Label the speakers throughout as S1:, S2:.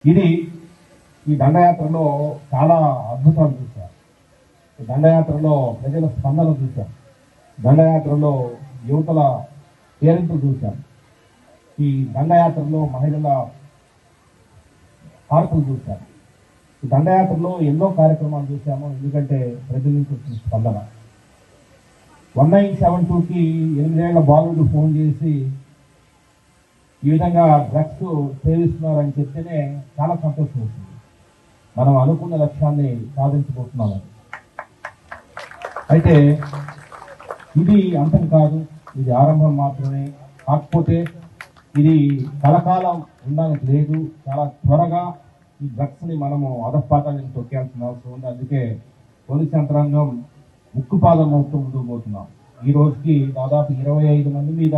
S1: ఇది ఈ దండయాత్రలో చాలా అద్భుతాలు చూశారు. దండయాత్రలో ప్రజల స్పందన చూశాం. దండయాత్రలో యువతల కేరింతలు చూశాం. ఈ దండయాత్రలో మహిళల హారతులు చూశాం. ఈ దండయాత్రలో ఎన్నో కార్యక్రమాలు చూశాము. ఎందుకంటే ప్రజల నుంచి వచ్చిన స్పందన 1972కి 8 ఏళ్ల బాలుడు ఫోన్ చేసి ఈ విధంగా డ్రగ్స్ సేవిస్తున్నారని చెప్తేనే చాలా సంతోషం వచ్చింది. మనం అనుకున్న లక్ష్యాన్ని సాధించబోతున్నామని. అయితే ఇది అంతం కాదు, ఇది ఆరంభం మాత్రమే. కాకపోతే ఇది కలకాలం ఉండడానికి లేదు. చాలా త్వరగా ఈ డ్రగ్స్ని మనము అధపాతాలను తొక్కాల్సిన అవసరం ఉంది. అందుకే పోలీస్ యంత్రాంగం ముక్కుపాదం మోపుతూ ముందుకు పోతున్నాం. ఈ రోజుకి దాదాపు 25 మంది మీద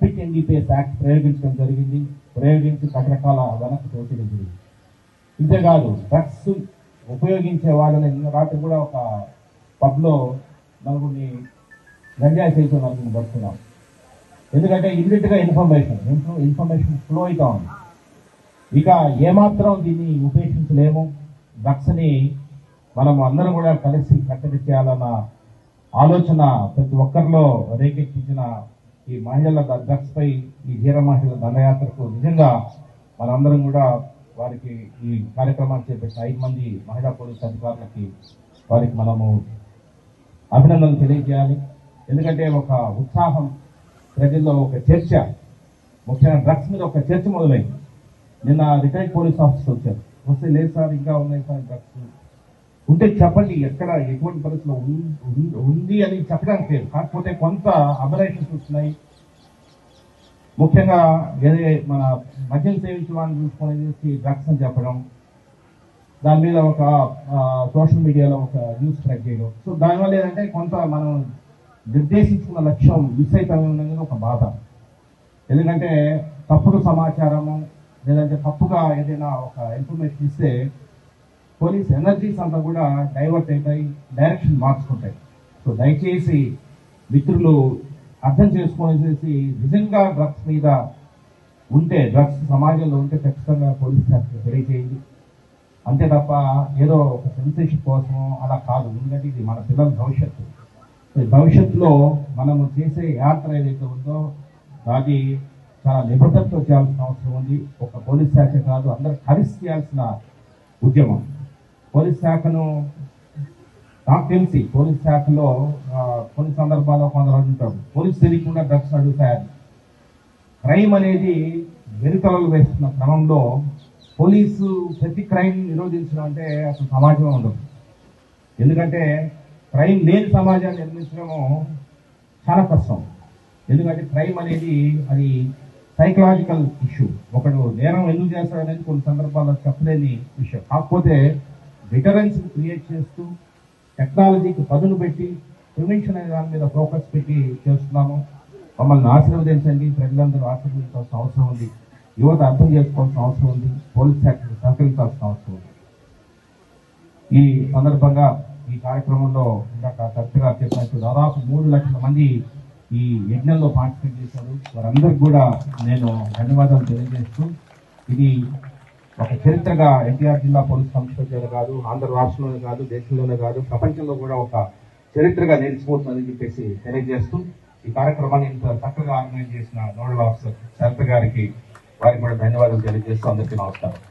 S1: ఫిట్ ఎన్డీపీఎస్ యాక్ట్ ప్రయోగించడం జరిగింది. ప్రయోగించి రకరకాల వెనక్కి తోచడం జరిగింది. ఇంతేకాదు డ్రగ్స్ ఉపయోగించే వాళ్ళని నిన్న రాత్రి కూడా ఒక పబ్లో నలుగురిని గంజాయి చేసే నలుగురిని పడుతున్నాం. ఎందుకంటే ఇమ్మీడియట్గా ఇన్ఫర్మేషన్ ఫ్లో అవుతా ఉంది. ఇక ఏమాత్రం దీన్ని ఉపేక్షించలేము. డ్రగ్స్ని మనం అందరం కూడా కలిసి కట్టడి చేయాలన్న ఆలోచన ప్రతి ఒక్కరిలో రేకెత్తించిన ఈ మహిళల డ్రగ్స్ పై ఈ ధీర మహిళల దండయాత్రకు నిజంగా మనందరం కూడా వారికి ఈ కార్యక్రమాన్ని చేపట్టిన 5 మంది మహిళా పోలీసు అధికారులకి వారికి మనము అభినందనలు తెలియజేయాలి. ఎందుకంటే ఒక ఉత్సాహం ప్రజల్లో, ఒక చర్చ, ముఖ్యంగా డ్రగ్స్ మీద ఒక చర్చ మొదలైంది. నిన్న రిటైర్డ్ పోలీస్ ఆఫీసర్ వచ్చారు. వస్తే లేదు సార్, ఇంకా ఉన్నాయి సార్ డ్రగ్స్ ఉంటే చెప్పండి, ఎక్కడ ఎటువంటి పరిస్థితిలో ఉంది అని చెప్పడానికి లేదు. కాకపోతే కొంత అబరేషన్స్ వస్తున్నాయి. ముఖ్యంగా మన మద్యం సేవించిన వాళ్ళని చూసుకొని డ్రగ్స్ అని చెప్పడం, దాని మీద ఒక సోషల్ మీడియాలో ఒక న్యూస్ స్ప్రెడ్ చేయడం. సో దానివల్ల ఏంటంటే కొంత మనం నిర్దేశించుకున్న లక్ష్యం మిస్ అయిపోయిందని ఒక బాధ. ఎందుకంటే తప్పుడు సమాచారము లేదంటే తప్పుగా ఏదైనా ఒక ఇన్ఫర్మేషన్ ఇస్తే పోలీస్ ఎనర్జీస్ అంతా కూడా డైవర్ట్ అవుతాయి, డైరెక్షన్ మార్చుకుంటాయి. సో దయచేసి మిత్రులు అర్థం చేసుకునేసి నిజంగా డ్రగ్స్ మీద ఉంటే, డ్రగ్స్ సమాజంలో ఉంటే ఖచ్చితంగా పోలీస్ శాఖకు తెలియజేయండి. అంతే తప్ప ఏదో ఒక సెన్సేషన్ కోసమో అలా కాదు. ఎందుకంటే ఇది మన పిల్లల భవిష్యత్తు. భవిష్యత్తులో మనము చేసే యాత్ర ఏదైతే ఉందో అది చాలా నిబద్ధతతో చేయాల్సిన అవసరం ఉంది. ఒక పోలీస్ శాఖ కాదు, అందరూ కలిసి చేయాల్సిన ఉద్యమం. పోలీస్ శాఖను నాకు తెలిసి పోలీస్ శాఖలో కొన్ని సందర్భాల్లో కొందరు అడుగుతారు, పోలీసు తెలియకుండా డ్రగ్స్ అడుగుతారు. క్రైమ్ అనేది వెనుకలు వేస్తున్న క్రమంలో పోలీసు ప్రతి క్రైమ్ నిరోధించడం అంటే అసలు సమాజమే ఉండదు. ఎందుకంటే క్రైమ్ లేని సమాజాన్ని నిర్మించడము చాలా కష్టం. ఎందుకంటే క్రైమ్ అనేది అది సైకలాజికల్ ఇష్యూ. ఒకడు నేరం ఎందుకు చేస్తాడు అనేది కొన్ని సందర్భాల్లో చెప్పలేని విషయం. కాకపోతే డిటరెన్స్ క్రియేట్ చేస్తూ టెక్నాలజీకి పదును పెట్టి ప్రివెన్షన్ అనే దాని మీద ఫోకస్ పెట్టి చేస్తున్నాము. మమ్మల్ని ఆశీర్వదించండి. ప్రజలందరూ ఆశీర్వదించాల్సిన అవసరం ఉంది. యువత అర్థం చేసుకోవాల్సిన అవసరం ఉంది. పోలీస్ శాఖకు సహకరించాల్సిన అవసరం ఉంది. ఈ సందర్భంగా ఈ కార్యక్రమంలో ఇందాక కరెక్ట్గా చెప్పినట్టు దాదాపు 3 లక్షల మంది ఈ యజ్ఞంలో పార్టిసిపేట్ చేశారు. వారందరికీ కూడా నేను ధన్యవాదాలు తెలియజేస్తూ, ఇది ఒక చరిత్రగా ఎన్టీఆర్ జిల్లా పోలీస్ సంస్థ కాదు, ఆంధ్ర రాష్ట్రంలోనే కాదు, దేశంలోనే కాదు, ప్రపంచంలో కూడా ఒక చరిత్రగా నిలిచిపోతుందని చెప్పేసి తెలియజేస్తూ, ఈ కార్యక్రమాన్ని ఇంత చక్కగా ఆర్గనైజ్ చేసిన నోడల్ ఆఫీసర్ శరత్ గారికి వారికి కూడా ధన్యవాదాలు తెలియజేస్తూ అందరికీ నమస్కారం.